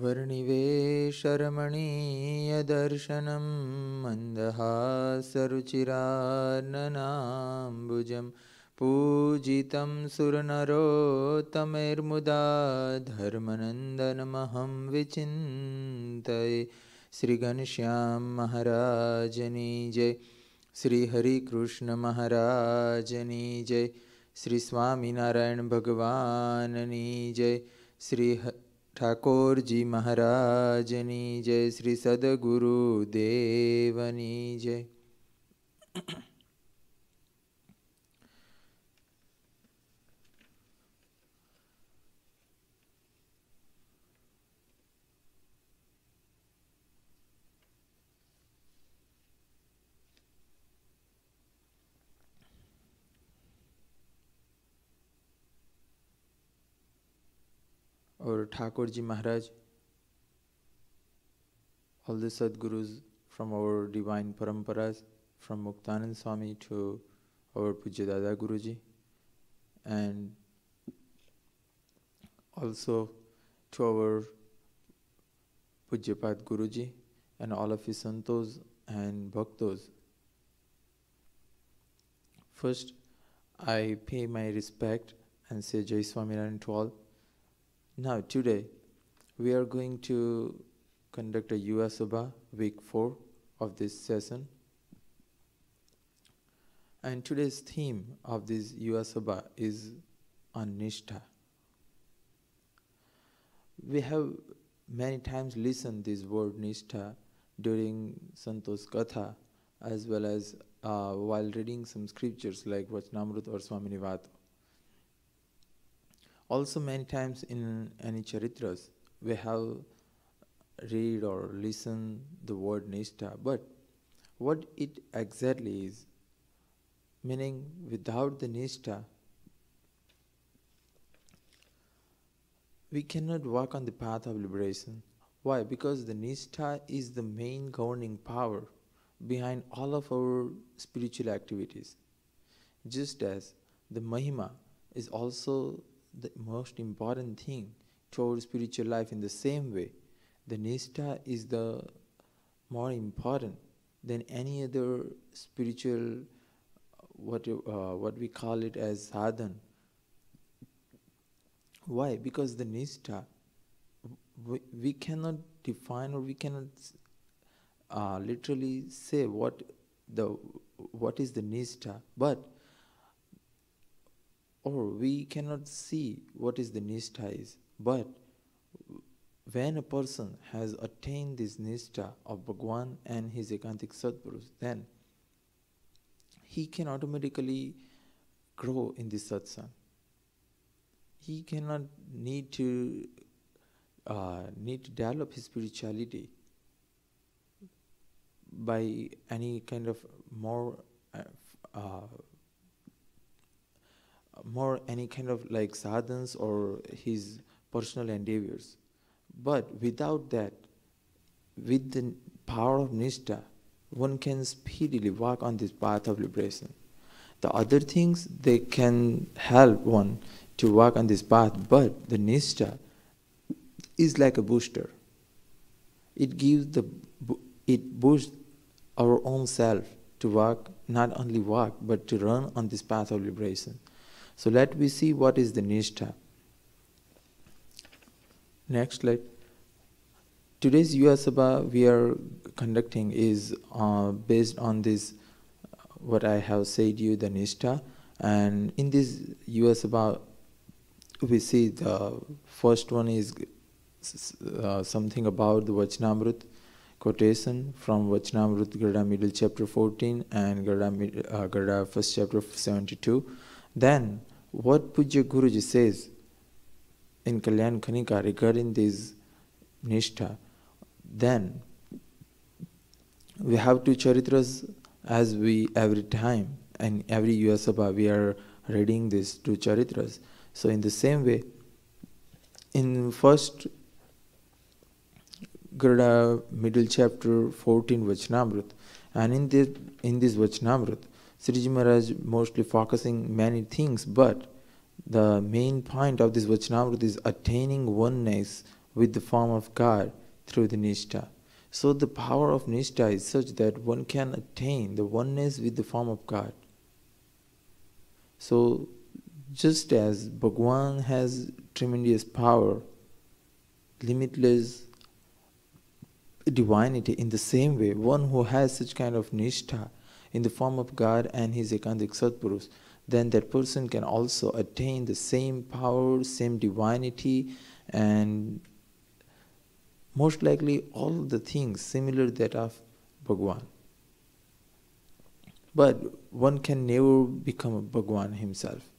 वर्णिवेशरमणीयदर्शनं मन्दहासरुचिराननाम्बुजं पूजितं सुरनरोत्तमैर्मुदा धर्मनन्दनमहं विचिन्तये। Shri Ghanshyam महाराजनी Jai. Shri Hari Krishna महाराजनी Jai. Shri Swaminarayan भगवाननी Jai. Shri Thakur ji महाराजनी Jai. Shri Sadhguru Devni Jai. Or Thakur Ji Maharaj, all the Sadgurus from our divine paramparas, from Muktanand Swami to our Pujya Dada Guruji, and also to our Pujyapat Guruji and all of his Santos and Bhaktos. First, I pay my respect and say Jai Swaminarayan to all. Now today we are going to conduct a Yuva Sabha, week 4 of this session. And today's theme of this Yuva Sabha is on Nishtha. We have many times listened this word Nishtha during Santos Katha as well as while reading some scriptures like Vachanamrut or Swami Nivato. Also many times in any charitras we have read or listen the word Nishtha, but what it exactly is, meaning without the Nishtha we cannot walk on the path of liberation. Why? Because the Nishtha is the main governing power behind all of our spiritual activities. Just as the Mahima is also the most important thing to our spiritual life, in the same way the Nishtha is the more important than any other spiritual what we call it as sadhan. Why? Because the Nishtha we cannot define or we cannot literally say what is the Nishtha, but or we cannot see what is the Nishtha is. But when a person has attained this Nishtha of Bhagwan and his Ekantik Satpurus, then he can automatically grow in this satsang. He cannot need to develop his spirituality by any kind of more any kind of like sadhans or his personal endeavors. But without that, with the power of Nishtha, one can speedily walk on this path of liberation. The other things, they can help one to walk on this path, but the Nishtha is like a booster. It boosts our own self to walk, not only walk, but to run on this path of liberation. So let me see what is the Nishtha. Next slide. Today's Yuva Sabha we are conducting is based on this, what I have said you, the Nishtha. And in this Yuva Sabha, we see the first one is something about the Vachanamrut quotation from Vachanamrut, Garda middle chapter 14 and Garda first chapter 72. Then what Pujya Guruji says in Kalyan Khanika regarding this Nishtha. Then we have two charitras, as we every time and every Yuva Sabha we are reading these two charitras. So in the same way, in first Garda middle chapter 14 Vachanamrut, and in this Vachanamrut, Sriji Maharaj mostly focusing many things, but the main point of this Vachanamrut is attaining oneness with the form of God through the nishtha. So the power of nishtha is such that one can attain the oneness with the form of God. So just as Bhagwan has tremendous power, limitless divinity, in the same way, one who has such kind of nishtha in the form of God and his ekantik Satpurus, then that person can also attain the same power, same divinity, and most likely all the things similar that of Bhagwan. But one can never become a Bhagwan himself.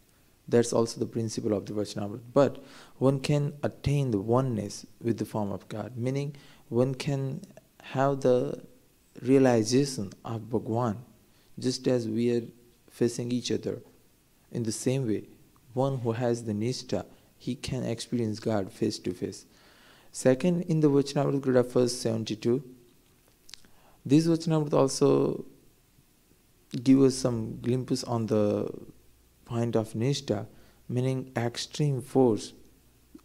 That's also the principle of the Vachanamrut. But one can attain the oneness with the form of God, meaning one can have the realization of Bhagwan just as we are facing each other. In the same way, one who has the nishtha, he can experience God face to face. Second, in the Vachanamrut Grada first 72, this Vachanamrut also give us some glimpses on the point of nishtha, meaning extreme force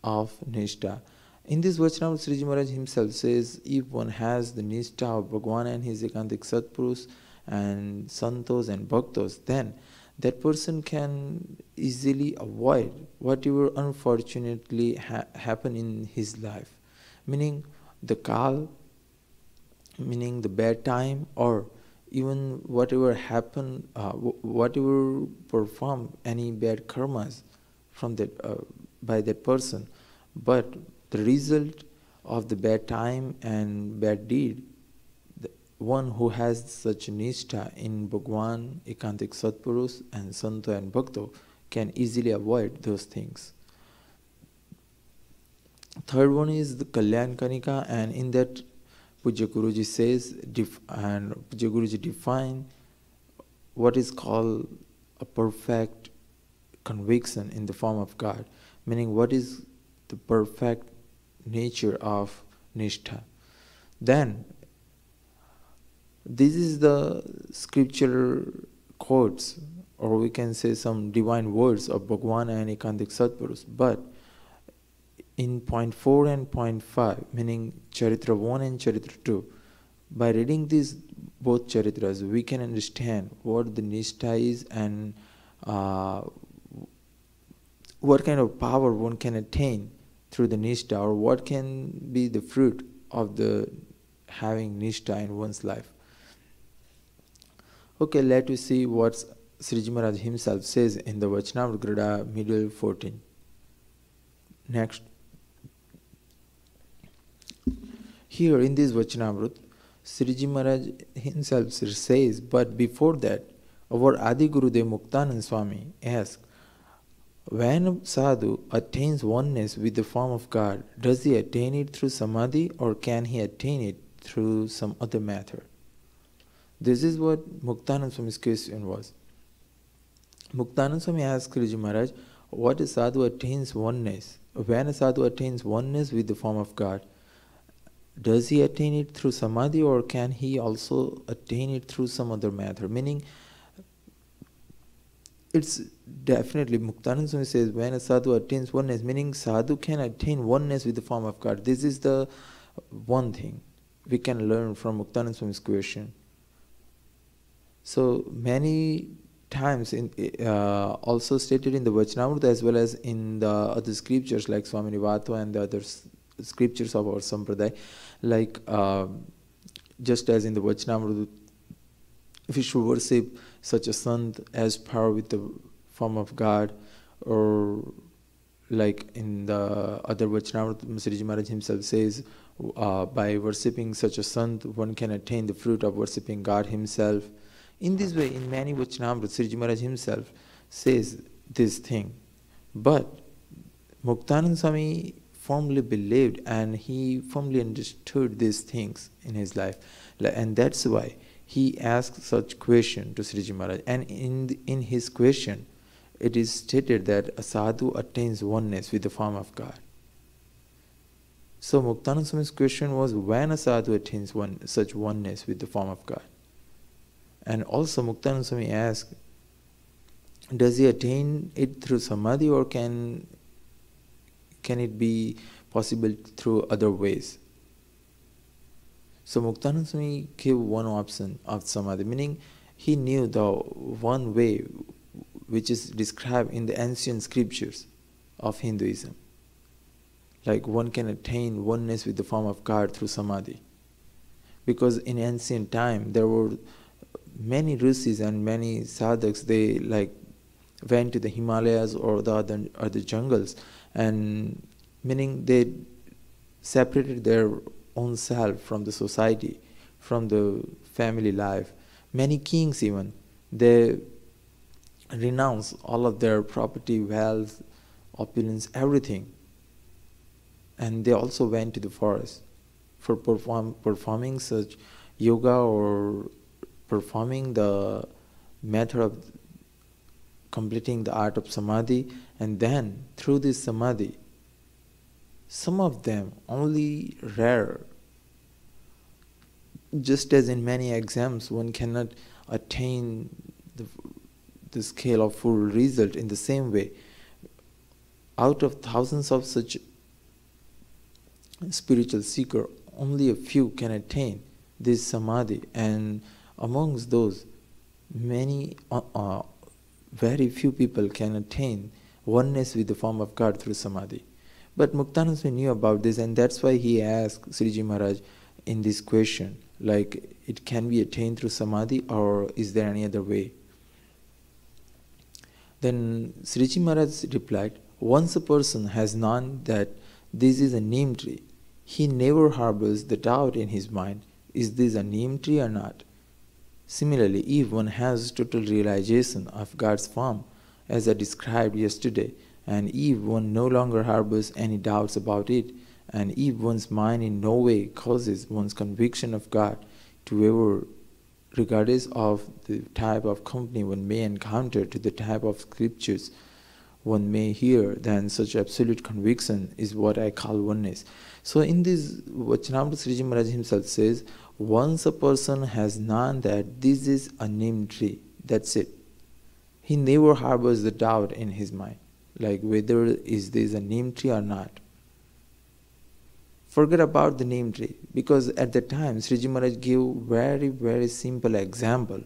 of nishtha. In this Vachanamrut, Sriji Maharaj himself says, if one has the nishtha of Bhagwan and his ekantik Satpurus and Santos and Bhaktos, then that person can easily avoid whatever unfortunately happen in his life. Meaning the kal, meaning the bad time, or even whatever happen, whatever perform any bad karmas from that by that person, but the result of the bad time and bad deed, the one who has such nishtha in Bhagwan, ekantik Satpurus and Santo and Bhakto can easily avoid those things. Third one is the Kalyan Kanika, and in that Pujya Guruji says, and Pujya Guruji define what is called a perfect conviction in the form of God, meaning what is the perfect nature of nishtha. Then, this is the scripture quotes, or we can say some divine words of Bhagwan and ekantik Satpurus, but in point 4 and point 5, meaning Charitra 1 and Charitra 2, by reading these both Charitras, we can understand what the nishtha is and what kind of power one can attain through the nishtha, or what can be the fruit of the having nishtha in one's life. Okay, let us see what Sriji Maharaj himself says in the Vachanamrut Grada middle 14. Next. Here in this Vachanamrut, Sriji Maharaj himself says, but before that, our Adi Gurudev Muktanand Swami asks, when a sadhu attains oneness with the form of God, does he attain it through samadhi or can he attain it through some other method? This is what Muktanand Swami's question was. Muktanand Swami asked Sriji Maharaj, what a sadhu attains oneness? When a sadhu attains oneness with the form of God, does he attain it through samadhi or can he also attain it through some other method? Meaning, it's definitely, Muktanand Swami says, when a sadhu attains oneness, meaning sadhu can attain oneness with the form of God. This is the one thing we can learn from Muktanand Swami's question. So many times, also stated in the Vachanamrut as well as in the other scriptures like Swami Nivato and the other scriptures of our Sampradaya, like just as in the Vachanamrut, if we should worship such a sant as power with the form of God, or like in the other Vachanamrut, Sriji Maharaj himself says, by worshipping such a sant, one can attain the fruit of worshipping God himself. In this way, in many Vachanamrut, Sriji Maharaj himself says this thing. But Muktanand Swami firmly believed and he firmly understood these things in his life. And that's why he asked such question to Sriji Maharaj. And in his question, it is stated that a sadhu attains oneness with the form of God. So Muktanand Swami's question was, when a sadhu attains such oneness with the form of God? And also Muktanand Swami asked, does he attain it through samadhi or can it be possible through other ways. So Muktananda Swami gave one option of samadhi, meaning he knew the one way which is described in the ancient scriptures of Hinduism. Like one can attain oneness with the form of God through samadhi. Because in ancient time there were many rishis and many sadhaks, they like went to the Himalayas or the jungles, and meaning they separated their own self from the society, from the family life. Many kings even, they renounce all of their property, wealth, opulence, everything. And they also went to the forest for performing such yoga or performing the method of completing the art of samadhi. And then through this samadhi, some of them, only rare, just as in many exams one cannot attain the scale of full result, in the same way, out of thousands of such spiritual seeker, only a few can attain this samadhi, and amongst those, very few people can attain oneness with the form of God through samadhi. But Muktananda Swami knew about this, and that's why he asked Sriji Maharaj in this question, like, it can be attained through samadhi, or is there any other way? Then Sriji Maharaj replied, once a person has known that this is a neem tree, he never harbors the doubt in his mind, is this a neem tree or not? Similarly, if one has total realization of God's form, as I described yesterday, and if one no longer harbors any doubts about it, and if one's mind in no way causes one's conviction of God to waver, regardless of the type of company one may encounter, to the type of scriptures one may hear, then such absolute conviction is what I call oneness. So in this Vachanamrut, Sriji Maharaj himself says, once a person has known that this is a neem tree, that's it. He never harbors the doubt in his mind, like whether is this a neem tree or not. Forget about the neem tree, because at the time Sriji Maharaj gave very, very simple example,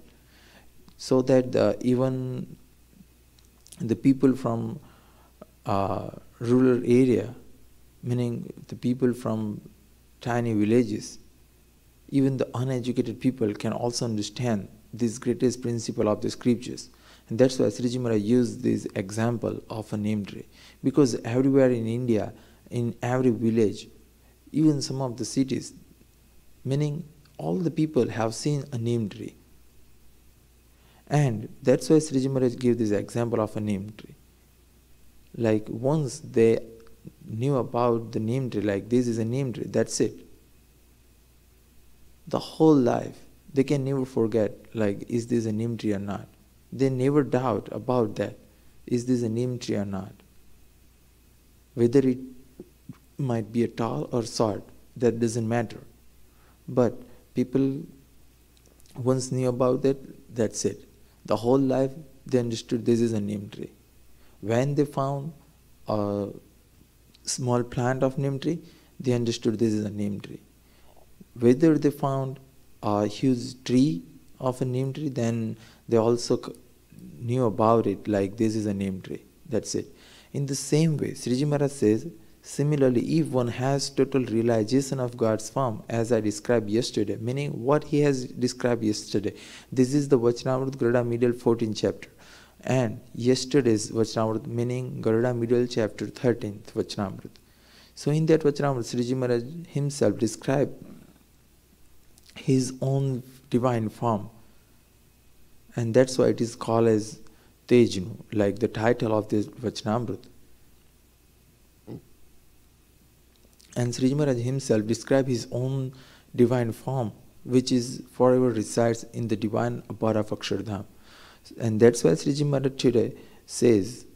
so that even the people from rural area, meaning the people from tiny villages, even the uneducated people can also understand this greatest principle of the scriptures. And that's why Sriji Maharaj used this example of a neem tree. Because everywhere in India, in every village, even some of the cities, meaning all the people have seen a neem tree. And that's why Sriji Maharaj gave this example of a neem tree. Like once they knew about the neem tree, like this is a neem tree, that's it. The whole life, they can never forget, like, is this a neem tree or not? They never doubt about that. Is this a neem tree or not? Whether it might be a tall or short, that doesn't matter. But people once knew about that, that's it. The whole life they understood this is a neem tree. When they found a small plant of neem tree, they understood this is a neem tree. Whether they found a huge tree of a neem tree, then they also knew about it, like this is a neem tree. That's it. In the same way, Sriji Maharaj says, similarly, if one has total realization of God's form, as I described yesterday, meaning what he has described yesterday, this is the Vachanamrut Garuda Middle 14th chapter. And yesterday's Vachanamrut, meaning Garuda Middle chapter 13th Vachanamrut. So in that Vachanamrut, Sriji Maharaj himself described his own divine form. And that's why it is called as Tejnu, like the title of this Vachanamrut. And Sriji Maharaj himself described his own divine form, which is forever resides in the divine abode of Akshardham. And that's why Sriji Maharaj today says,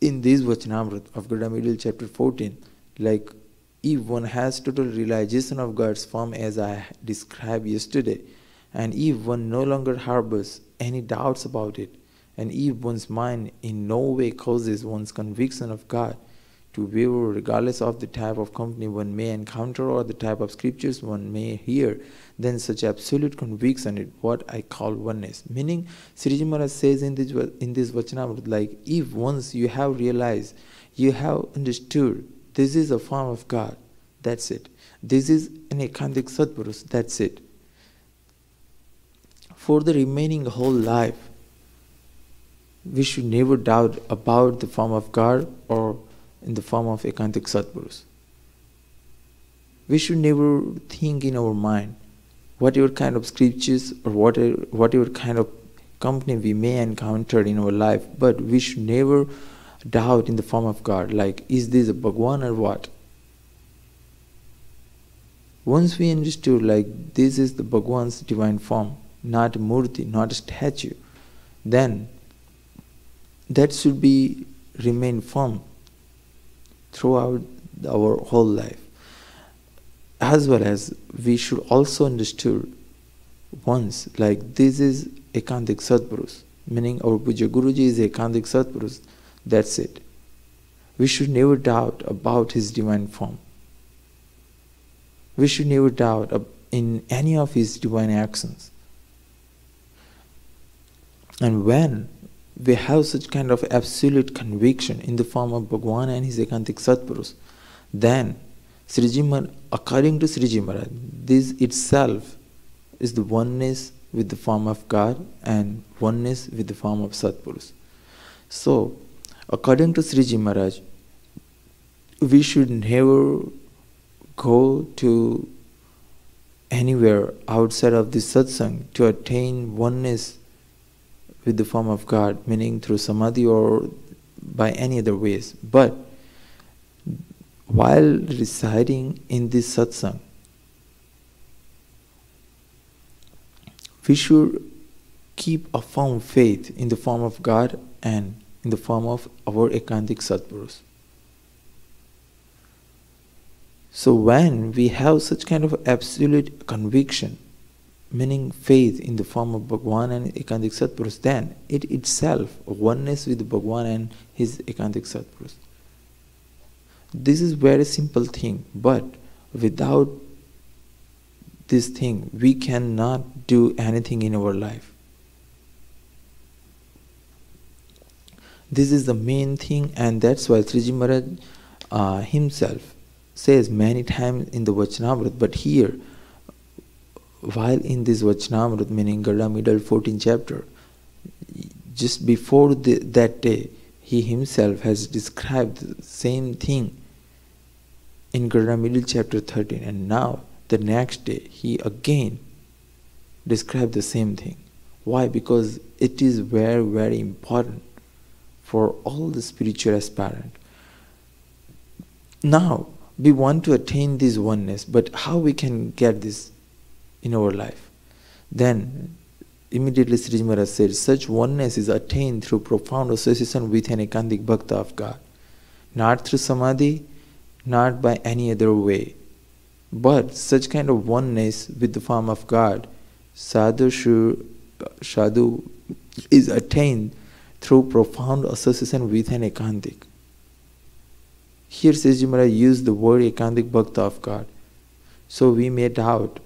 in this Vachanamrut of Garuda Middle chapter 14, like, if one has total realization of God's form as I described yesterday, and if one no longer harbors any doubts about it, and if one's mind in no way causes one's conviction of God to view, regardless of the type of company one may encounter or the type of scriptures one may hear, then such absolute conviction is what I call oneness. Meaning, Sriji Maharaj says in this Vachanamrut, like, if once you have realized, you have understood, this is a form of God, that's it. This is an Ekantik Satpurus, that's it. For the remaining whole life, we should never doubt about the form of God or in the form of Ekantik Satpurus. We should never think in our mind whatever kind of scriptures or whatever kind of company we may encounter in our life, but we should never doubt in the form of God, like, is this a bhagwan or what? Once we understood, like, this is the bhagwan's divine form, not a murti, not a statue, then that should be remain firm throughout our whole life. As well as we should also understood once, like, this is Ekantik Satpurus, meaning our Puja Guruji is Ekantik Satpurus, that's it. We should never doubt about his divine form. We should never doubt in any of his divine actions. And when we have such kind of absolute conviction in the form of Bhagwan and his Ekantik Satpurus, then according to Sriji Maharaj, this itself is the oneness with the form of God and oneness with the form of Satpurus. So, according to Sriji Maharaj, we should never go to anywhere outside of this satsang to attain oneness with the form of God, meaning through samadhi or by any other ways. But while residing in this satsang, we should keep a firm faith in the form of God and in the form of our Ekantik Satpurus. So when we have such kind of absolute conviction, meaning faith in the form of Bhagwan and Ekantik Satpurus, then it itself oneness with Bhagwan and his Ekantik Satpurus. This is very simple thing, but without this thing, we cannot do anything in our life. This is the main thing, and that's why Sriji Maharaj himself says many times in the Vachanamrut, but here, while in this Vachanamrut, meaning Garda middle 14th chapter, just before that day, he himself has described the same thing in Garda middle chapter 13, and now the next day he again described the same thing. Why? Because it is very, very important for all the spiritual aspirant. Now, we want to attain this oneness, but how we can get this in our life? Then, immediately Sriji Maharaj said, such oneness is attained through profound association with an Ekantik Bhakta of God. Not through samadhi, not by any other way. But such kind of oneness with the form of God, sadhu is attained through profound association with an Ekantik. Here Sriji Maharaj used the word Ekantik Bhakta of God. So we may doubt.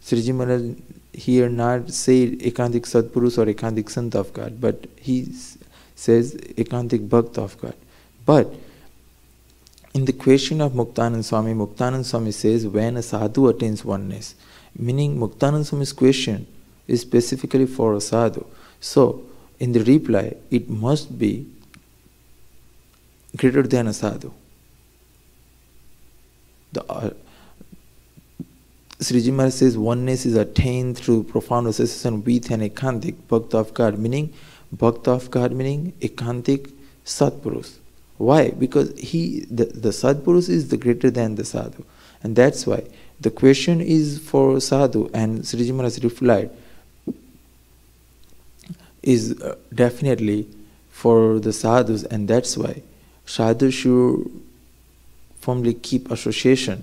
Sriji Maharaj here not say Ekantik Satpurus or Ekantik Sant of God, but he says Ekantik Bhakta of God. But in the question of Muktanand Swami says when a sadhu attains oneness, meaning Muktanand Swami's question is specifically for a sadhu. So in the reply, it must be greater than a sadhu. Sriji Maharaj says oneness is attained through profound association with an Ekantik Bhakta of God, meaning Bhakta of God, meaning Ekantik Satpurus. Why? Because the Satpurus is the greater than the sadhu. And that's why the question is for sadhu, and Sriji Maharaj replied is definitely for the sadhus, and that's why sadhu should firmly keep association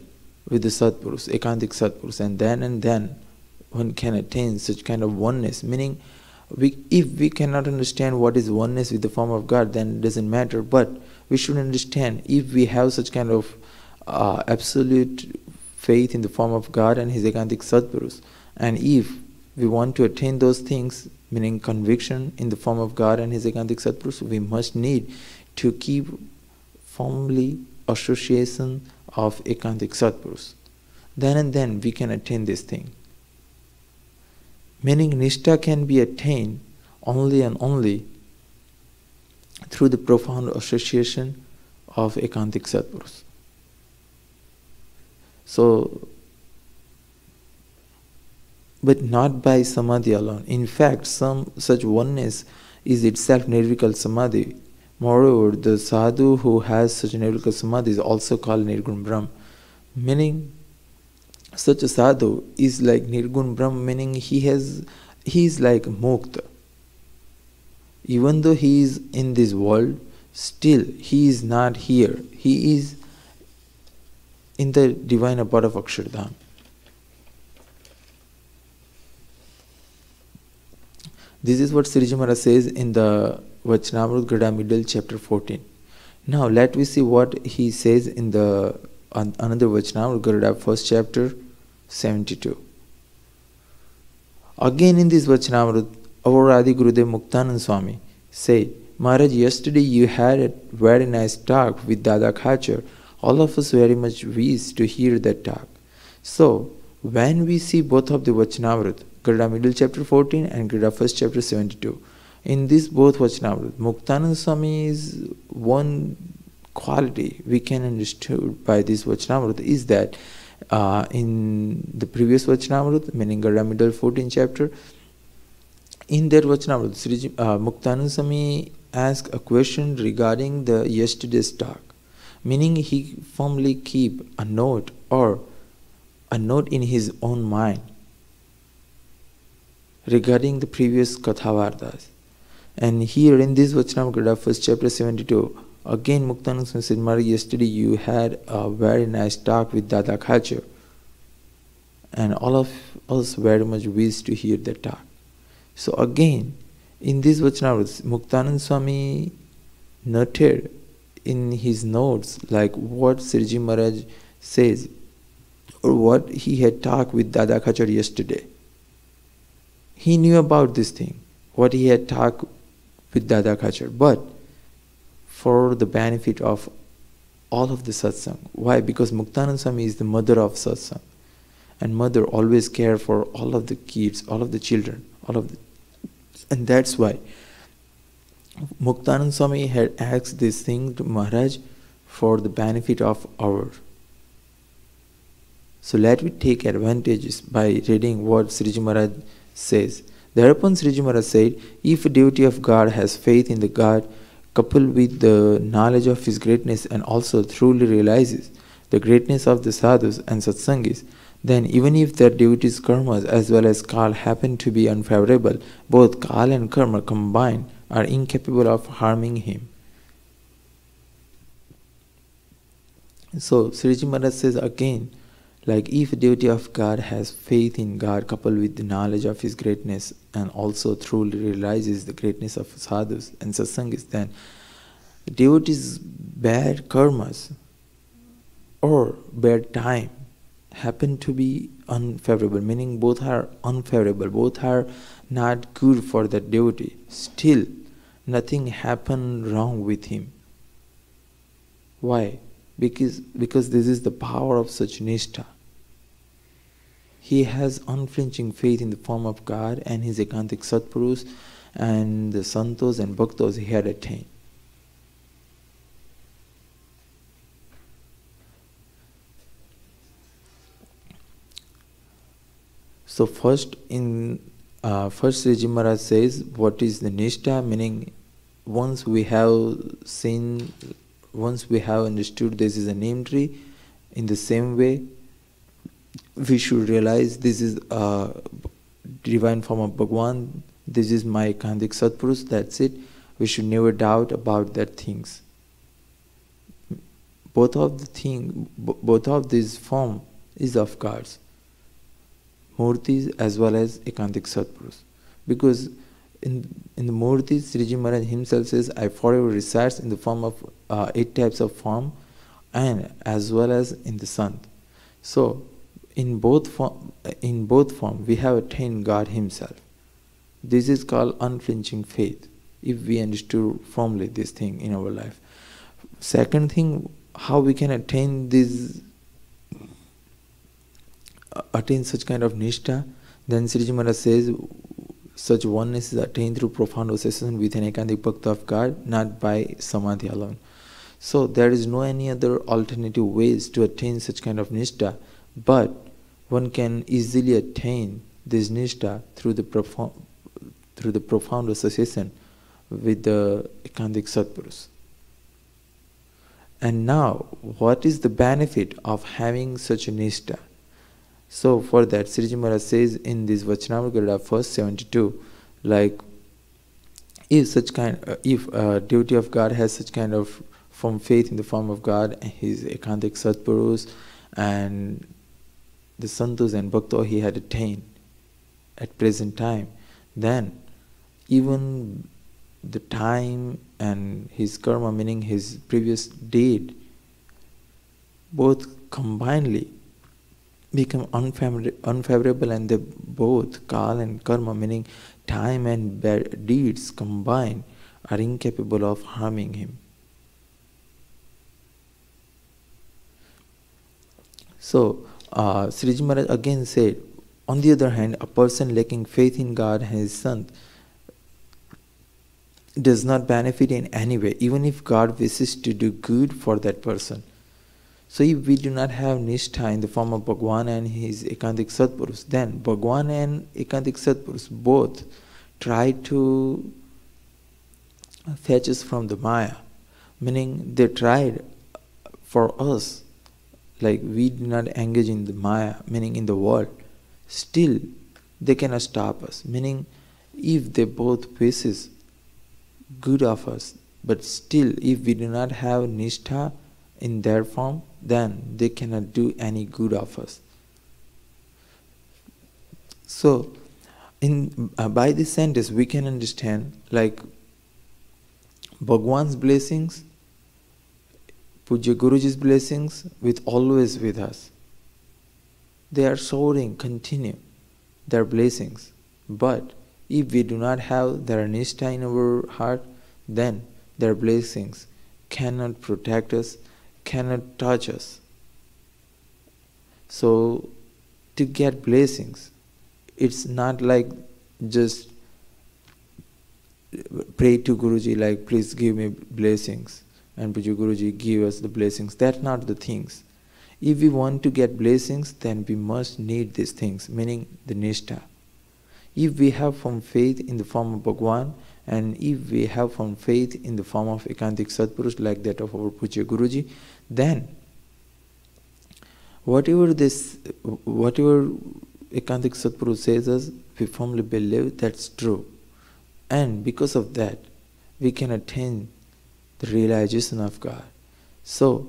with the Satpurus, Ekantik Satpurus, and then one can attain such kind of oneness. Meaning, if we cannot understand what is oneness with the form of God, then it doesn't matter. But We should understand, if we have such kind of absolute faith in the form of God and His Ekantik Satpurus, and if we want to attain those things, meaning conviction in the form of God and His Ekantik Satpurus, we must need to keep firmly association of Ekantik Satpurus. Then and then we can attain this thing. Meaning Nishtha can be attained only and only through the profound association of Ekantik Satpurus. So, but not by Samadhi alone. In fact, some such oneness is itself Nirvikal Samadhi. Moreover, the sadhu who has such Nirvikal Samadhi is also called Nirgun Brahm. Meaning, such a sadhu is like Nirgun Brahm, meaning he is like Mukta. Even though he is in this world, still he is not here. He is in the divine abode of Akshardham. This is what Sriji Maharaj says in the Vachanamrut Grada Middle, chapter 14. Now let me see what he says in the another Vachanamrut Grada, first chapter, 72. Again in this Vachanamrut, our Adi Gurudev Muktanand Swami said, Maharaj, yesterday you had a very nice talk with Dada Khachar. All of us very much wish to hear that talk. So, when we see both of the Vachanamrut, Grada Middle chapter 14 and Grada first chapter 72, in this both Vachanamrut, Muktanand Swami is one quality we can understood by this Vachanamrut is that in the previous Vachanamrut, meaning Grada Middle 14 chapter, in that Vachanamrut, Muktanand Swami asked a question regarding the yesterday's talk. Meaning he firmly keep a note in his own mind regarding the previous Kathavartas. And here in this Vachanamrut, first chapter 72, again Muktanand Swami said, Maharaj, yesterday you had a very nice talk with Dada Khachar. And all of us very much wish to hear that talk. So again, in this Vachanamrut, Muktanand Swami noted in his notes like what Sriji Maharaj says or what he had talked with Dada Khachar yesterday. He knew about this thing, what he had talked with Dada Khachar, but for the benefit of all of the satsang. Why? Because Muktanand Swami is the mother of satsang, and mother always care for all of the kids, all of the children, and that's why Muktanand Swami had asked this thing to Maharaj for the benefit of our. So let me take advantages by reading what Sriji Maharaj says. Thereupon Sriji Maharaj said, if a devotee of God has faith in the God, coupled with the knowledge of his greatness and also truly realizes the greatness of the sadhus and satsangis, then even if that devotee's karmas as well as kal happen to be unfavorable, both kal and karma combined are incapable of harming him. So Sriji Maharaj says again, like if a devotee of God has faith in God coupled with the knowledge of his greatness and also truly realizes the greatness of sadhus and satsangis, then the devotee's bad karmas or bad time happen to be unfavorable, meaning both are unfavorable, both are not good for that devotee. Still, nothing happened wrong with him. Why? Because this is the power of such nishtha. He has unflinching faith in the form of God and his Ekantik Satpurus and the Santos and Bhaktos he had attained. So first Sriji Maharaj says what is the nishtha, meaning once we have seen, once we have understood this is a name tree, in the same way we should realize this is a divine form of bhagwan, this is my Ekantik Satpurus, that's it. We should never doubt about that things. Both of these form is of God's. Murtis as well as Ekantik Satpurus. Because In the Murti, Sriji Maharaj himself says, I forever resides in the form of 8 types of form, and as well as in the Sant. So, in both form, we have attained God Himself. This is called unflinching faith, if we understood firmly this thing in our life. Second thing, how we can attain this, attain such kind of nishtha, then Sriji Maharaj says, such oneness is attained through profound association with an ekantik bhakta of God, not by samadhi alone. So there is no any other alternative ways to attain such kind of nishtha, but one can easily attain this nishtha through the profound association with the ekantik Satpurus. And now, what is the benefit of having such a nishtha? So for that, Sriji Maharaj says in this Vachanamrita verse 72, like, if a devotee of God has such kind of firm faith in the form of God, and his ekantik Satpurus and the santus and bhakta he had attained at present time, then even the time and his karma, meaning his previous deed, both combinedly become unfavorable, and they both, kal and karma, meaning time and bad deeds combined, are incapable of harming him. So, Sriji Maharaj again said, on the other hand, a person lacking faith in God and His Sant does not benefit in any way, even if God wishes to do good for that person. So if we do not have nishtha in the form of bhagwan and his ekantik Satpurus, then bhagwan and ekantik Satpurus both try to fetch us from the Maya, meaning they tried for us, like we do not engage in the Maya, meaning in the world, still they cannot stop us, meaning if they both wishes good of us, but still if we do not have nishtha in their form, then they cannot do any good of us. So, by this sentence we can understand, like, Bhagwan's blessings, Pujya Guruji's blessings always with us. They are showering, continue their blessings. But if we do not have their nishtha in our heart, then their blessings cannot protect us, cannot touch us. So, to get blessings, it's not like just pray to Guruji, like, please give me blessings, and Puja Guruji give us the blessings. That's not the things. If we want to get blessings, then we must need these things, meaning the nishtha. If we have from faith in the form of Bhagwan, and if we have from faith in the form of ekantik Satpurus, like that of our Puja Guruji, then whatever ekantik Satpurus says us, we firmly believe that's true. And because of that, we can attain the realization of God. So,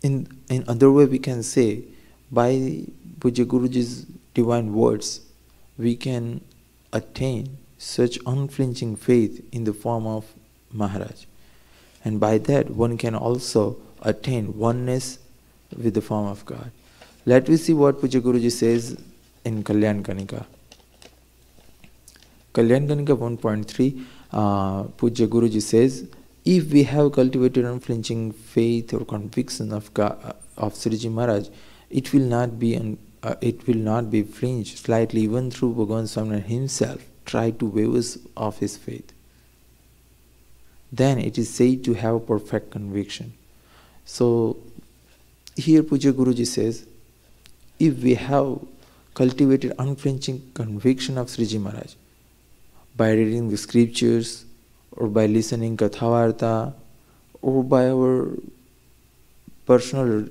in other way we can say, by Puja Guruji's divine words, we can attain such unflinching faith in the form of Maharaj. And by that one can also attain oneness with the form of God. Let me see what Puja Guruji says in Kalyan Kanika. Kalyan Kanika 1.3, Puja Guruji says, if we have cultivated unflinching faith or conviction of God, of Sriji Maharaj, it will not be flinched slightly, even through Bhagwan Swaminarayan himself try to wave us off his faith. Then it is said to have perfect conviction. So here Puja Guruji says, if we have cultivated unflinching conviction of Sriji Maharaj by reading the scriptures, or by listening Kathavarta, or by our personal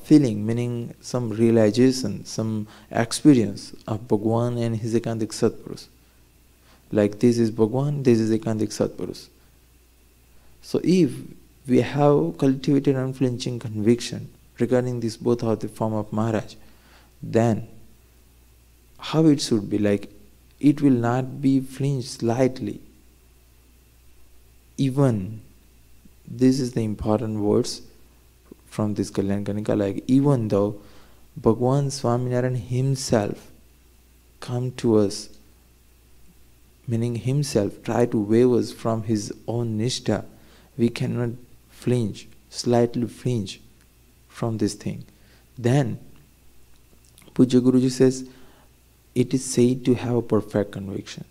feeling, meaning some realization, some experience of Bhagwan and his ekantik Satpurus. Like, this is Bhagwan, this is ekantik Satpurus. So if we have cultivated unflinching conviction regarding this both of the form of Maharaj, then how it should be, like, it will not be flinched slightly. Even, this is the important words from this Kalyan Kanika, like even though Bhagwan Swaminarayan himself come to us, meaning himself try to wave us from his own nishtha, we cannot flinch, slightly flinch from this thing. Then Puja Guruji says, it is said to have a perfect conviction.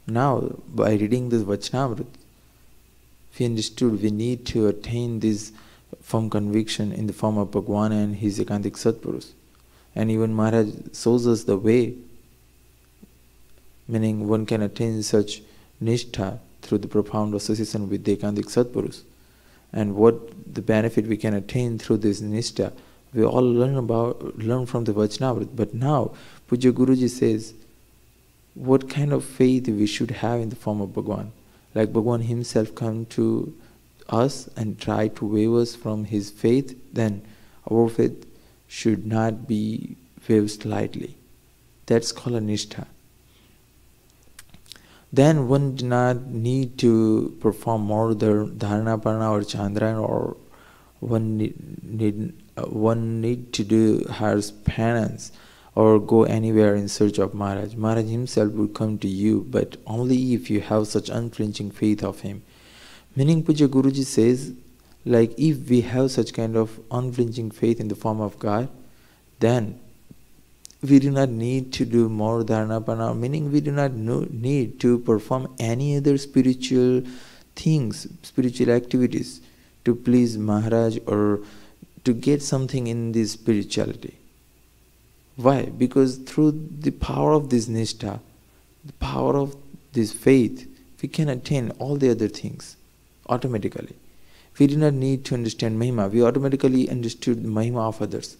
Now, by reading this Vachanamrut, we understood we need to attain this firm conviction in the form of Bhagwan and his Ekantik Satpurus. And even Maharaj shows us the way, meaning one can attain such nishtha through the profound association with the Ekantik Satpurus. And what the benefit we can attain through this nishtha, we all learn from the Vachanamrut. But now, Puja Guruji says, what kind of faith we should have in the form of Bhagwan. Like Bhagwan himself come to us and try to wave us from his faith, then our faith should not be waved slightly. That's called a nishtha. Then one do not need to perform more dharana, parana or chandran, or one need to do harsh penance or go anywhere in search of Maharaj. Maharaj himself will come to you, but only if you have such unflinching faith of him. Meaning Puja Guruji says, like if we have such kind of unflinching faith in the form of God, then we do not need to do more dharana, parana, meaning we do not need to perform any other spiritual things, spiritual activities to please Maharaj or to get something in this spirituality. Why? Because through the power of this nishtha, the power of this faith, we can attain all the other things automatically. We do not need to understand Mahima. We automatically understood the Mahima of others.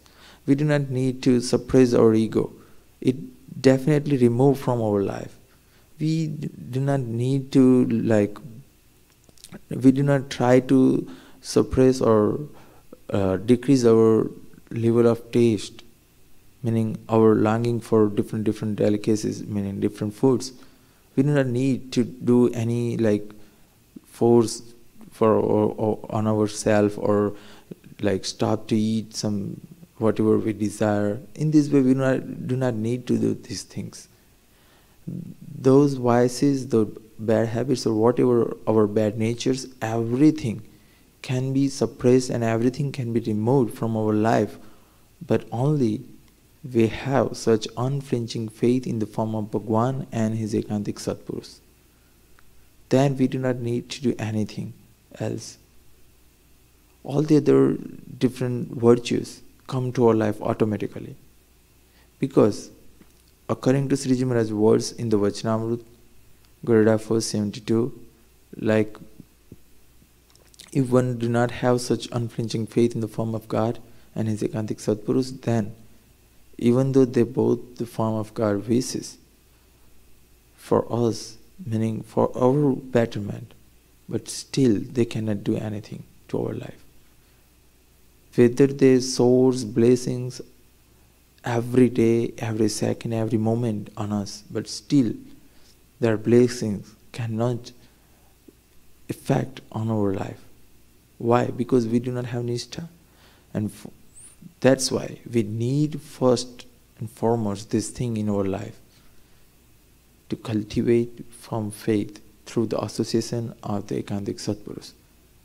We do not need to suppress our ego. It definitely removed from our life. We do not need to we do not try to suppress or decrease our level of taste, meaning our longing for different delicacies, meaning different foods. We do not need to do any force on ourselves or stop to eat some whatever we desire. In this way, we do not need to do these things. Those vices, the bad habits, or whatever our bad natures, everything can be suppressed and everything can be removed from our life, but only we have such unflinching faith in the form of Bhagwan and his Ekantik Satpurus. Then we do not need to do anything else. All the other different virtues come to our life automatically. Because according to Sri Maharaj's words in the Vachanamrut, Garuda 472, if one do not have such unflinching faith in the form of God and his Ekantik Satpurus, then even though they both the form of God wishes for us, meaning for our betterment, but still they cannot do anything to our life. Whether they source blessings every day, every second, every moment on us, but still their blessings cannot affect on our life. Why? Because we do not have nishtha. And that's why we need first and foremost this thing in our life, to cultivate from faith through the association of the Ekantik Satpurus.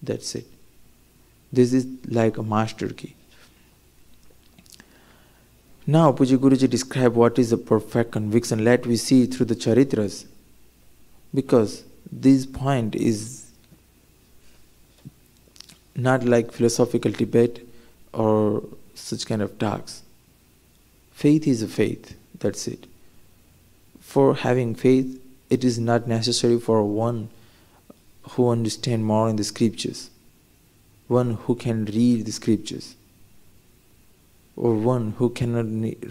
That's it. This is like a master key. Now Puja Guruji described what is a perfect conviction. Let we see through the charitras, because this point is not like philosophical debate or such kind of talks. Faith is a faith, that's it. For having faith, it is not necessary for one who understands more in the scriptures, one who can read the scriptures, or one who cannot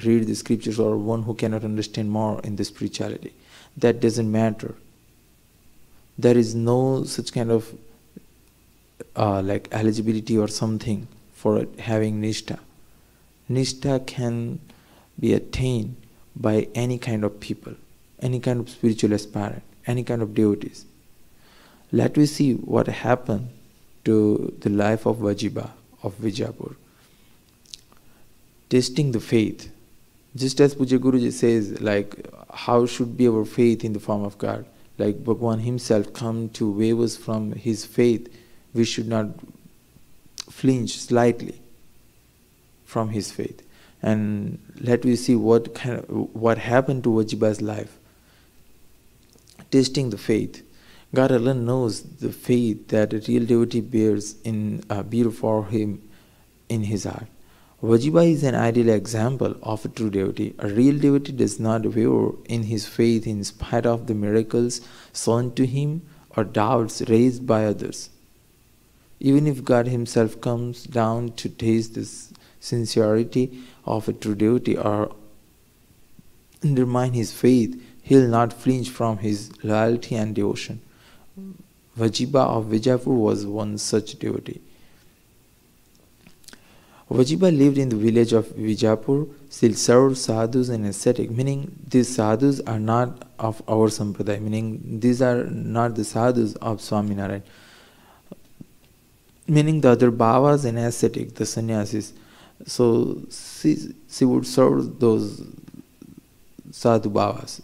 read the scriptures, or one who cannot understand more in the spirituality. That doesn't matter. There is no such kind of eligibility or something for having nishtha. Nishtha can be attained by any kind of people, any kind of spiritual aspirant, any kind of devotees. Let me see what happened to the life of Vajiba of Vijapur. Testing the faith. Just as Puja Guruji says, like, how should be our faith in the form of God? Like Bhagwan himself come to wave us from his faith, we should not flinch slightly from his faith. And let me see what happened to Vajiba's life. Testing the faith. God alone knows the faith that a real devotee bears for him in his heart. Vajiba is an ideal example of a true devotee. A real devotee does not waver in his faith in spite of the miracles shown to him or doubts raised by others. Even if God himself comes down to taste the sincerity of a true devotee or undermine his faith, he will not flinch from his loyalty and devotion. Vajiba of Vijapur was one such devotee. Vajiba lived in the village of Vijapur, still served sadhus and ascetic, meaning these sadhus are not of our sampradaya, meaning these are not the sadhus of Swaminarayan, meaning the other bhavas and ascetic, the sannyasis. So she would serve those sadhu bhavas,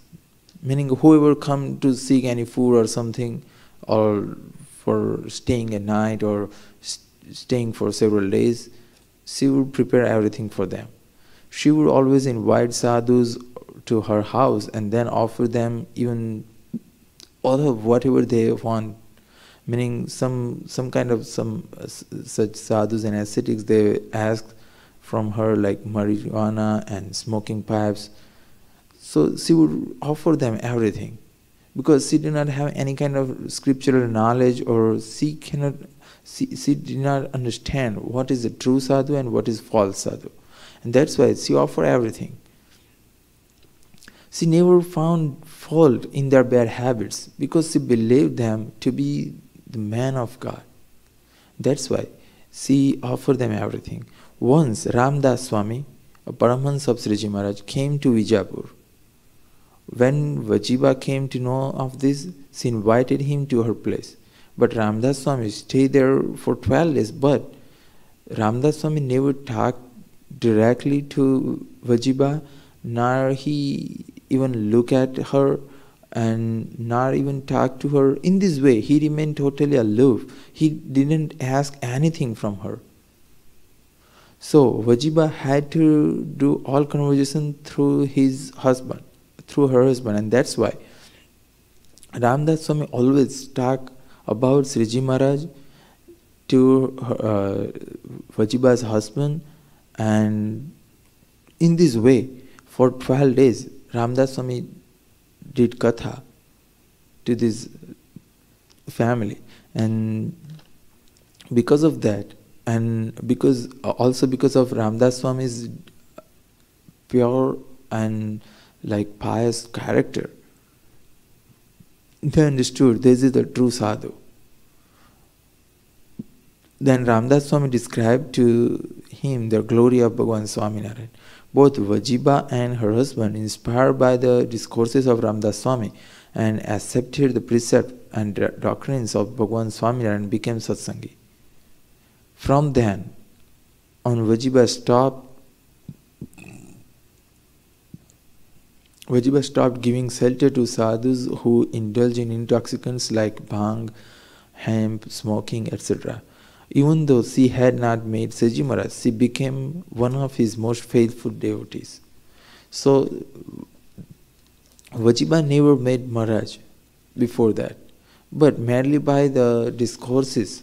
meaning whoever come to seek any food or something, or for staying a night or staying for several days, she would prepare everything for them. She would always invite sadhus to her house and then offer them even all of whatever they want. Meaning some such sadhus and ascetics, they ask from her like marijuana and smoking pipes. So she would offer them everything, because she did not have any kind of scriptural knowledge, or she did not understand what is a true sadhu and what is false sadhu. And that's why she offered everything. She never found fault in their bad habits, because she believed them to be the man of God. That's why she offered them everything. Once Ramdas Swami, a Paramahansa of Sriji Maharaj, came to Vijapur. When Vajiba came to know of this, she invited him to her place. But Ramdas Swami stayed there for 12 days. But Ramdas Swami never talked directly to Vajiba, nor he even looked at her, and nor even talked to her. In this way, he remained totally aloof. He didn't ask anything from her. So Vajiba had to do all conversation through her husband, and that's why Ramdas Swami always talked about Sriji Maharaj to Vajiba's husband, and in this way, for 12 days, Ramdas Swami did katha to this family. And because of that, and because of Ramdas Swami's pure and like pious character, they understood this is the true sadhu. Then Ramdas Swami described to him the glory of Bhagwan Swaminarayan. Both Vajiba and her husband, inspired by the discourses of Ramdas Swami and accepted the precepts and doctrines of Bhagwan Swaminarayan, became satsangi. From then on, Vajiba stopped giving shelter to sadhus who indulge in intoxicants like bhang, hemp, smoking, etc. Even though she had not met Sriji Maharaj, she became one of his most faithful devotees. So, Vajiba never met Maharaj before that, but merely by the discourses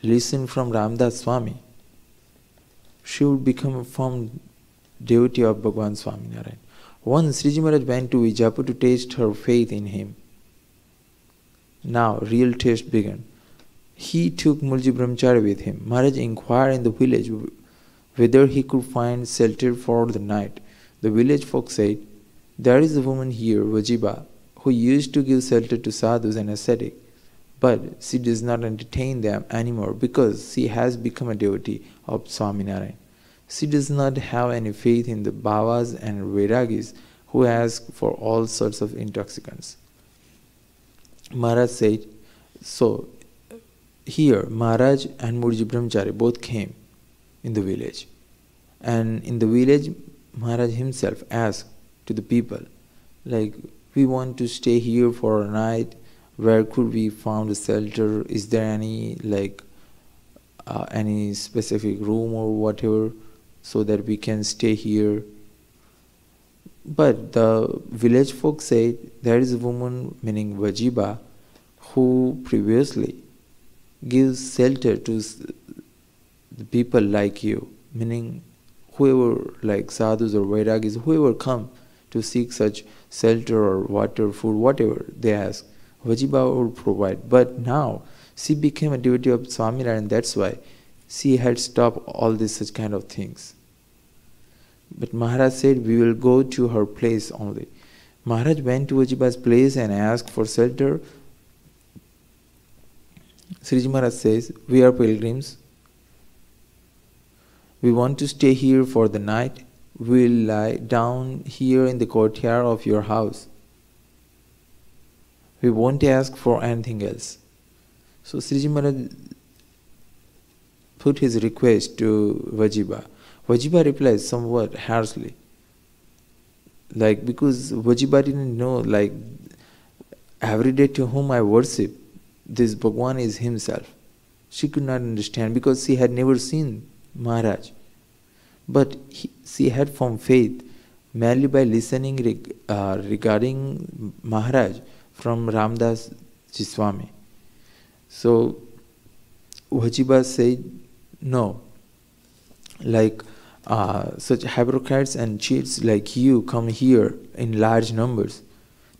listened from Ramdas Swami, she would become a firm devotee of Bhagwan Swaminarayan. Once Sriji Maharaj went to Vijapur to taste her faith in him. Now real taste began. He took Mulji Brahmachari with him. Maharaj inquired in the village whether he could find shelter for the night. The village folk said, "There is a woman here, Vajiba, who used to give shelter to sadhus and ascetics, but she does not entertain them anymore because she has become a devotee of Swaminarayan." She does not have any faith in the Bhavas and Vairagis who ask for all sorts of intoxicants. Maharaj said, so here Maharaj and Murji Brahmachari both came in the village. And in the village, Maharaj himself asked to the people, like, we want to stay here for a night. Where could we find a shelter? Is there any any specific room or whatever so that we can stay here? But the village folk said there is a woman, meaning Vajiba, who previously gives shelter to the people like you, meaning whoever, like sadhus or vairagis, whoever come to seek such shelter or water, food, whatever they ask, Vajiba will provide. But now she became a devotee of Swaminarayan, that's why she had stopped all these such kind of things. But Maharaj said, we will go to her place only. Maharaj went to Vajiba's place and asked for shelter. Sriji Maharaj says, we are pilgrims. We want to stay here for the night. We will lie down here in the courtyard of your house. We won't ask for anything else. So Sriji Maharaj put his request to Vajiba. Vajiba replied somewhat harshly. Like, because Vajiba didn't know, like, every day to whom I worship, this bhagwan is himself. She could not understand because she had never seen Maharaj. But she had formed faith merely by listening regarding Maharaj from Ramdas Ji Swami. So Vajiba said, no, like such hypocrites and cheats like you come here in large numbers.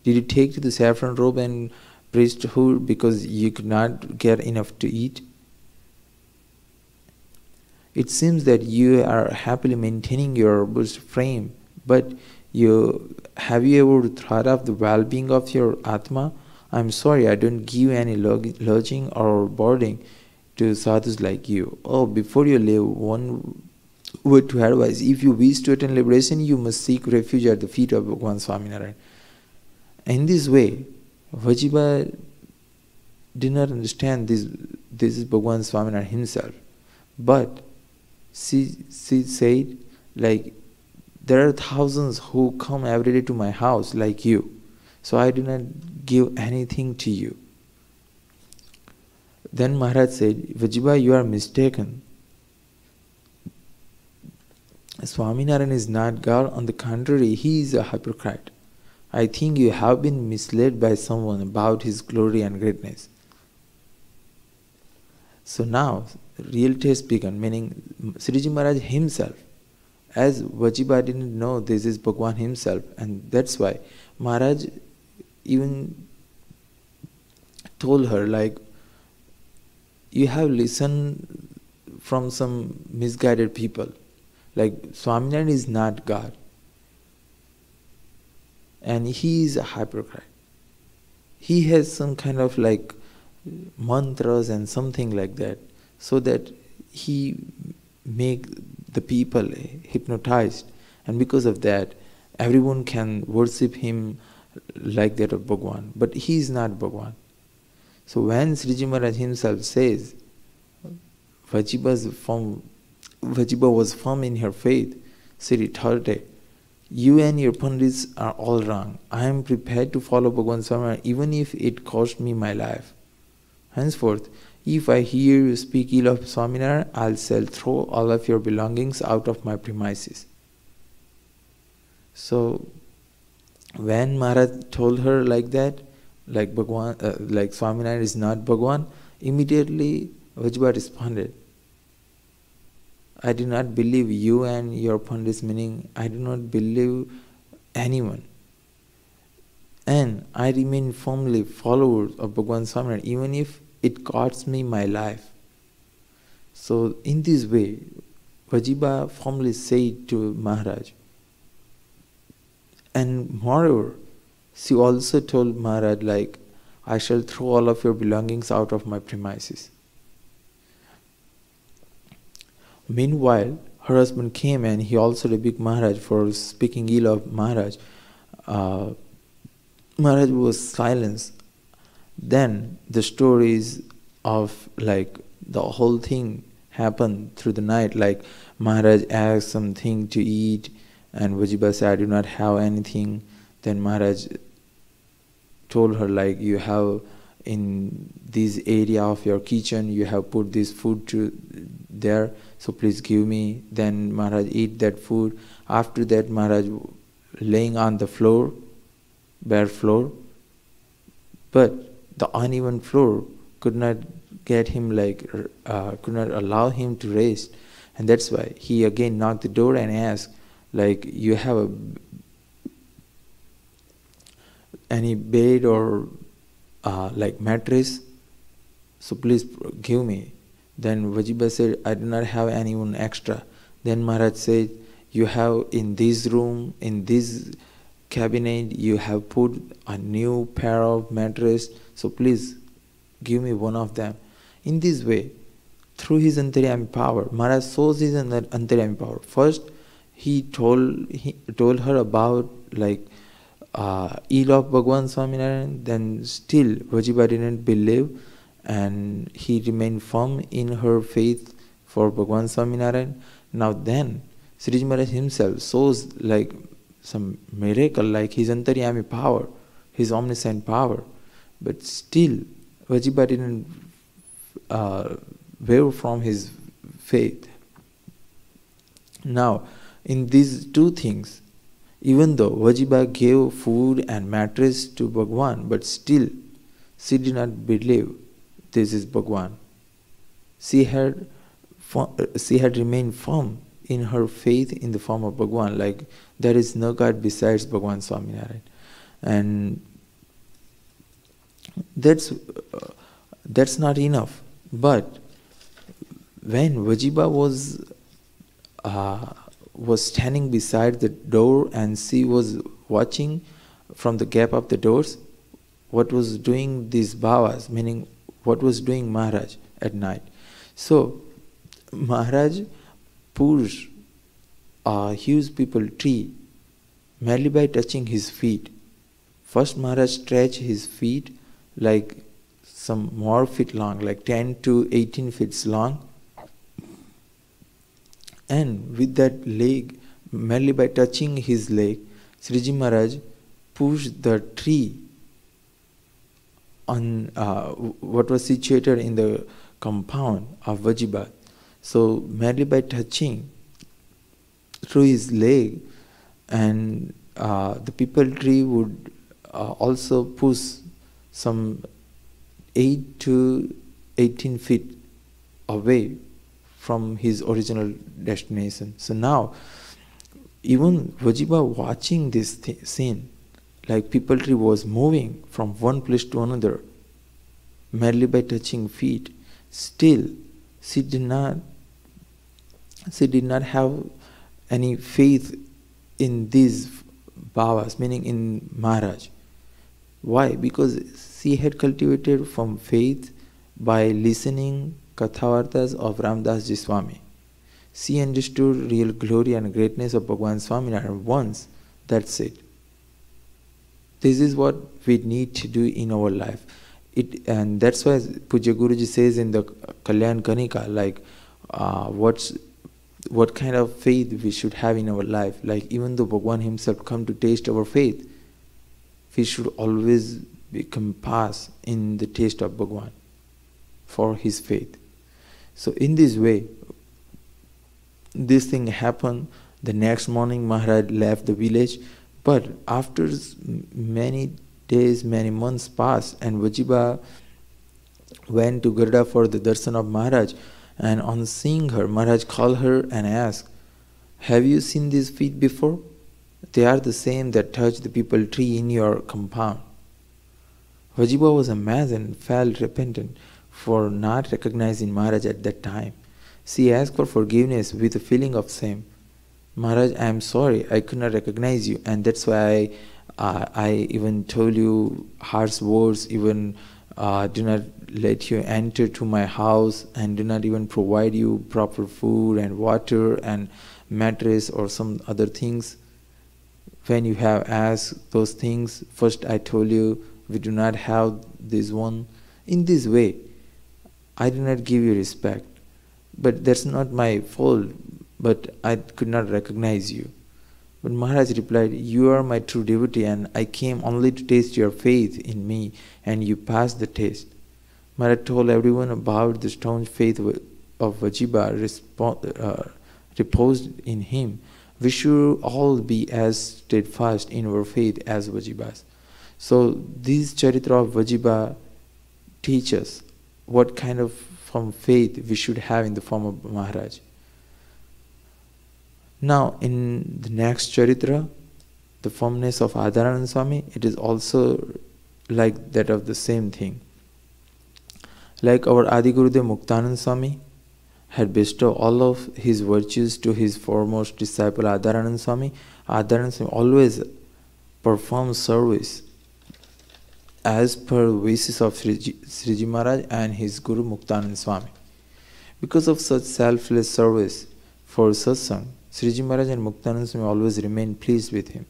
Did you take to the saffron robe and priesthood because you could not get enough to eat? It seems that you are happily maintaining your robust frame, but have you ever thought of the well-being of your Atma? I'm sorry, I don't give any lodging or boarding to sadhus like you. Oh, before you leave, one word to advise. If you wish to attain liberation, you must seek refuge at the feet of Bhagwan Swaminarayan. In this way, Vajiba did not understand this is Bhagwan Swaminarayan himself. But she said, like, there are thousands who come every day to my house like you. So I do not give anything to you. Then Maharaj said, Vajiba, you are mistaken. Swaminarayan is not God. On the contrary, he is a hypocrite. I think you have been misled by someone about his glory and greatness. So now, real test began, meaning Sriji Maharaj himself, as Vajiba didn't know this is Bhagwan himself, and that's why Maharaj even told her, like, you have listened from some misguided people. Like, Swaminarayan is not God. And he is a hypocrite. He has some kind of like mantras and something like that, so that he make the people hypnotized. And because of that, everyone can worship him like that of Bhagwan. But he is not Bhagwan. So when Sriji Maharaj himself says, Vajiba was firm in her faith, Sri Tharde, you and your Pandits are all wrong. I am prepared to follow Bhagwan Swami even if it cost me my life. Henceforth, if I hear you speak ill of Swaminarayan, I shall throw all of your belongings out of my premises. So, when Maharaj told her like that, like Bhagwan, like Swaminarayan is not Bhagwan, immediately Vajiba responded, I do not believe you and your Pandits, meaning I do not believe anyone. And I remain firmly follower of Bhagwan Swaminarayan even if it costs me my life. So in this way, Vajiba firmly said to Maharaj. And moreover, she also told Maharaj, like, I shall throw all of your belongings out of my premises. Meanwhile, her husband came and he also rebuked Maharaj for speaking ill of Maharaj. Maharaj was silenced. Then the stories of like the whole thing happened through the night. Like Maharaj asked something to eat and Vajiba said, I do not have anything. Then Maharaj told her, like, you have in this area of your kitchen, you have put this food to there, so please give me. Then Maharaj eat that food. After that, Maharaj laying on the floor, bare floor, but the uneven floor could not get him could not allow him to rest, and that's why he again knocked the door and asked, like, you have any bed or like mattress, so please give me. Then Vajiba said, I do not have anyone extra. Then Maharaj said, you have in this room, in this cabinet, you have put a new pair of mattress, so please give me one of them. In this way, through his antaryami power, Maharaj shows his antaryami power. First, he told her about like ill of Bhagwan Swaminarayan. Then still Vajiba didn't believe and he remained firm in her faith for Bhagwan Swaminarayan. Now then, Sriji Maharaj himself shows like some miracle, like his antaryami power, his omniscient power. But still, Vajiba didn't waver from his faith. Now, in these two things, even though Vajiba gave food and mattress to Bhagwan, but still she did not believe this is Bhagwan. She had remained firm in her faith in the form of Bhagwan, like there is no God besides Bhagwan Swaminarayan. And that's not enough. But when Vajiba was standing beside the door and she was watching from the gap of the doors what was doing these bhavas, meaning what was doing Maharaj at night. So Maharaj pushed a huge peepal tree merely by touching his feet. First Maharaj stretched his feet like some more feet long, like 10 to 18 feet long. And with that leg, merely by touching his leg, Sriji Maharaj pushed the tree on what was situated in the compound of Vajiba. So merely by touching through his leg, and the peepal tree would also push some 8 to 18 feet away from his original destination. So now, even Vajiba watching this scene, like peepal tree was moving from one place to another, merely by touching feet, still she did not have any faith in these bhavas, meaning in Maharaj. Why? Because she had cultivated from faith by listening Kathavartas of Ramdasji Swami. She understood real glory and greatness of Bhagwan Swaminarayan once. That's it. This is what we need to do in our life. And that's why Pujya Guruji says in the Kalyan Kanika, like what kind of faith we should have in our life. Like even though Bhagwan himself come to taste our faith, we should always become pass in the taste of Bhagwan for his faith. So in this way, this thing happened. The next morning Maharaj left the village, but after many days, many months passed, and Vajiba went to Garda for the darshan of Maharaj, and on seeing her, Maharaj called her and asked, have you seen these feet before? They are the same that touched the peepal tree in your compound. Vajiba was amazed and felt repentant for not recognizing Maharaj at that time. She asked for forgiveness with a feeling of shame. Maharaj, I am sorry, I could not recognize you, and that's why I even told you harsh words, even do not let you enter to my house, and do not even provide you proper food and water and mattress or some other things. When you have asked those things, first I told you we do not have this one. In this way, I do not give you respect. But that's not my fault, but I could not recognize you. But Maharaj replied, you are my true devotee, and I came only to taste your faith in me, and you passed the test. Maharaj told everyone about the staunch faith of Vajiba reposed in him. We should all be as steadfast in our faith as Vajibas. So this Charitra of Vajiba teaches what kind of faith we should have in the form of Maharaj. Now in the next Charitra, the firmness of Adharananda Swami, it is also like that of the same thing. Like our Adi Gurudev Muktananda Swami had bestowed all of his virtues to his foremost disciple Adharananda Swami, Adharananda Swami always performs service as per wishes of Sriji Maharaj and his Guru Muktananda Swami. Because of such selfless service for satsang, Sriji Maharaj and Muktananda Swami always remained pleased with him.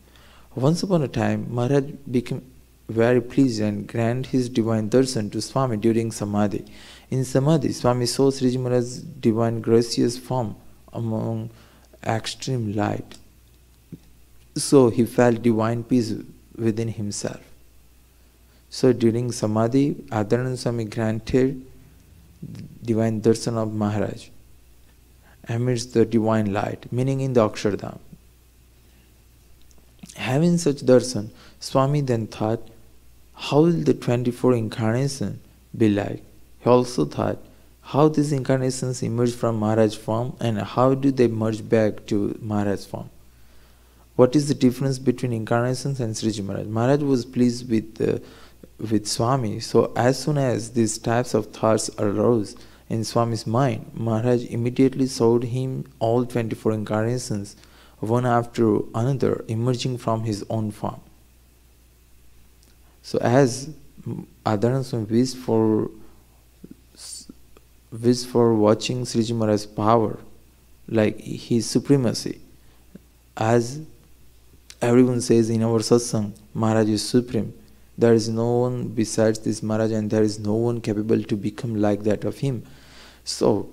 Once upon a time, Maharaj became very pleased and granted his divine darshan to Swami during Samadhi. In Samadhi, Swami saw Sriji Maharaj's divine gracious form among extreme light. So he felt divine peace within himself. So during Samadhi, Adharananda Swami granted divine darshan of Maharaj amidst the divine light, meaning in the Akshardham. Having such darshan, Swami then thought, how will the 24 incarnations be like? He also thought, how these incarnations emerge from Maharaj's form and how do they merge back to Maharaj's form? What is the difference between incarnations and Sriji Maharaj? Maharaj was pleased with Swami, so as soon as these types of thoughts arose in Swami's mind, Maharaj immediately showed him all 24 incarnations, one after another, emerging from his own form. So as Adharananda Swami wished for watching Sriji Maharaj's power, like his supremacy, as everyone says in our satsang, Maharaj is supreme. There is no one besides this Maharaj, and there is no one capable to become like that of him. So,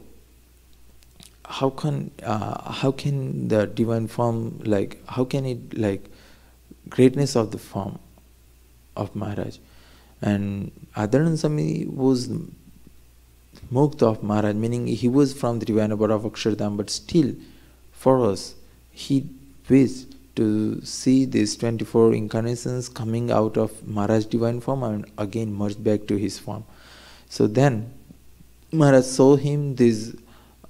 how can the divine form, how can it, greatness of the form of Maharaj? And Adharananda Swami was Mukta of Maharaj, meaning he was from the divine abode of Akshardham, but still, for us, he wished to see these 24 incarnations coming out of Maharaj's divine form and again merged back to his form. So then, Maharaj saw him this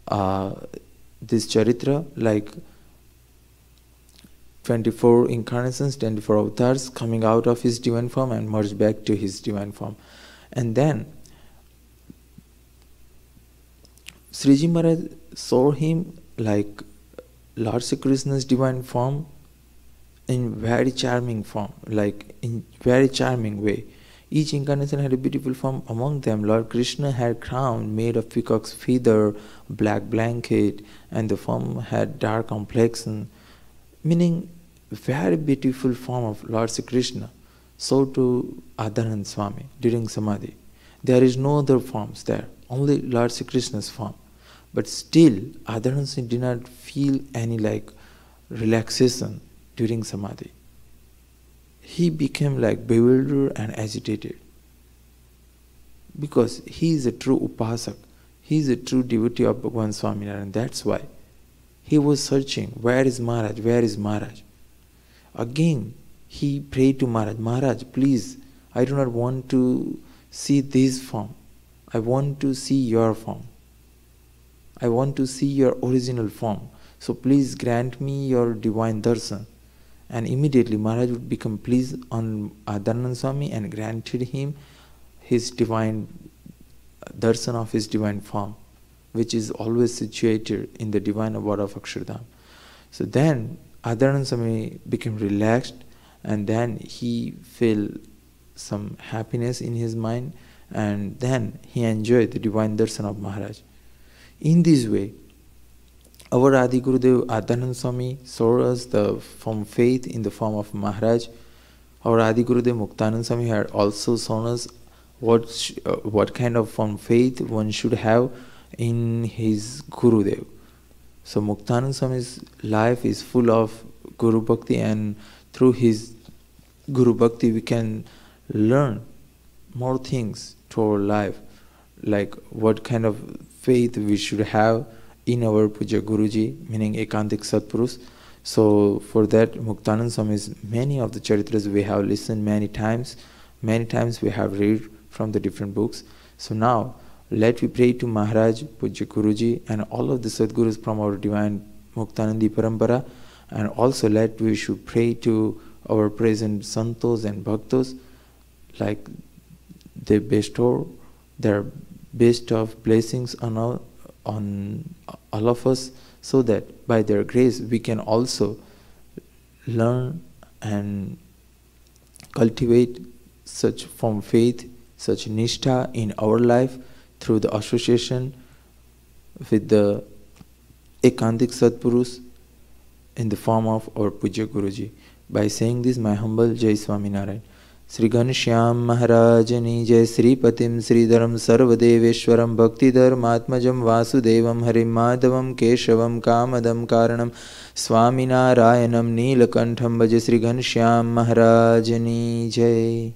charitra, like 24 incarnations, 24 avatars coming out of his divine form and merged back to his divine form. And then, Sriji Maharaj saw him like Lord Sri Krishna's divine form in very charming form, like in very charming way. Each incarnation had a beautiful form. Among them, Lord Krishna had crown made of peacock's feather, black blanket, and the form had dark complexion, meaning very beautiful form of Lord Sri Krishna. So to Adharananda Swami during Samadhi. There is no other forms there, only Lord Sri Krishna's form. But still, Adharananda Swami did not feel any relaxation during Samadhi. He became bewildered and agitated. Because he is a true upasak. He is a true devotee of Bhagwan Swaminarayan. That's why. He was searching, where is Maharaj? Where is Maharaj? Again, he prayed to Maharaj, Maharaj, please, I do not want to see this form. I want to see your form. I want to see your original form. So please grant me your divine darshan. And immediately Maharaj would become pleased on Adharananda Swami and granted him his divine darshan of his divine form, which is always situated in the divine abode of Akshardham. So then Adharananda Swami became relaxed, and then he felt some happiness in his mind, and then he enjoyed the divine darshan of Maharaj. In this way, our Adi Gurudev Adhanand Swami showed us the firm faith in the form of Maharaj. Our Adi Gurudev Muktanand Swami had also shown us what kind of firm faith one should have in his Gurudev. So Muktanand Swami's life is full of Guru Bhakti, and through his Guru Bhakti we can learn more things to our life, like what kind of faith we should have in our Puja Guruji, meaning Ekantik Satpurus. So for that, Muktanand Swami's many of the charitras we have listened many times we have read from the different books. So now let we pray to Maharaj, Puja Guruji, and all of the Sadgurus from our divine Muktanandi Parampara, and also let we should pray to our present Santos and Bhaktos, like they bestow their best of blessings on all of us, so that by their grace we can also learn and cultivate such firm faith, such nishtha in our life through the association with the Ekantik Satpurus in the form of our Puja Guruji. By saying this, my humble Jai Swaminarayan. Shri Ghanshyamprakashdasji Jai, Shri Patim Sridharam Sarvadeveshwaram Bhaktidharmatmajam Vasudevam Harim Madhavam Keshavam Kamadam Karanam Swaminarayanam Neelakantham Bhaja. Shri Ghanshyamprakashdasji Jai.